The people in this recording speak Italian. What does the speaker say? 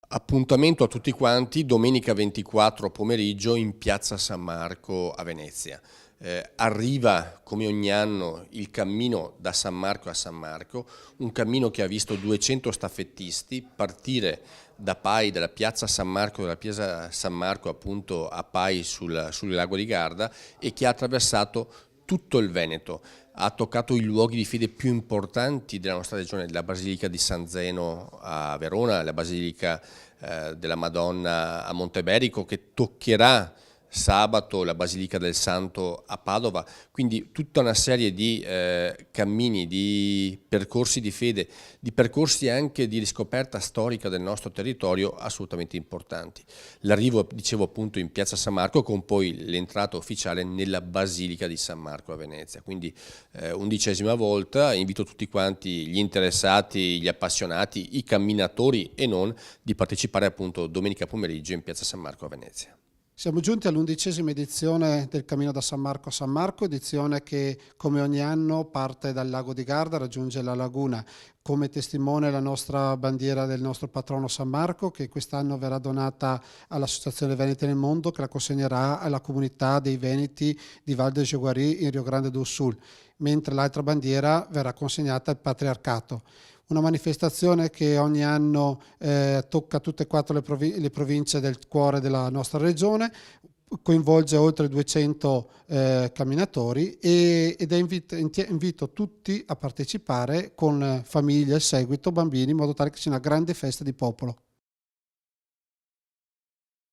Appuntamento a tutti quanti domenica 24 pomeriggio in Piazza San Marco a Venezia. Arriva come ogni anno il cammino da San Marco a San Marco, un cammino che ha visto 200 staffettisti partire da Pai, dalla piazza San Marco, dalla piazza San Marco appunto a Pai sul lago di Garda, e che ha attraversato tutto il Veneto. Ha toccato i luoghi di fede più importanti della nostra regione, la Basilica di San Zeno a Verona, la Basilica della Madonna a Monteberico, che toccherà sabato la Basilica del Santo a Padova, quindi tutta una serie di cammini, di percorsi di fede, di percorsi anche di riscoperta storica del nostro territorio assolutamente importanti. L'arrivo, dicevo appunto, in Piazza San Marco con poi l'entrata ufficiale nella Basilica di San Marco a Venezia, quindi 11ª volta. Invito tutti quanti gli interessati, gli appassionati, i camminatori e non, di partecipare appunto domenica pomeriggio in Piazza San Marco a Venezia. Siamo giunti all'11ª edizione del Cammino da San Marco a San Marco, edizione che come ogni anno parte dal lago di Garda, raggiunge la laguna, come testimone la nostra bandiera del nostro patrono San Marco, che quest'anno verrà donata all'Associazione Veneti nel Mondo, che la consegnerà alla comunità dei Veneti di Val de Jaguari in Rio Grande do Sul, mentre l'altra bandiera verrà consegnata al Patriarcato. Una manifestazione che ogni anno tocca tutte e quattro le province del cuore della nostra regione, coinvolge oltre 200 camminatori ed invito tutti a partecipare con famiglie, seguito, bambini, in modo tale che sia una grande festa di popolo.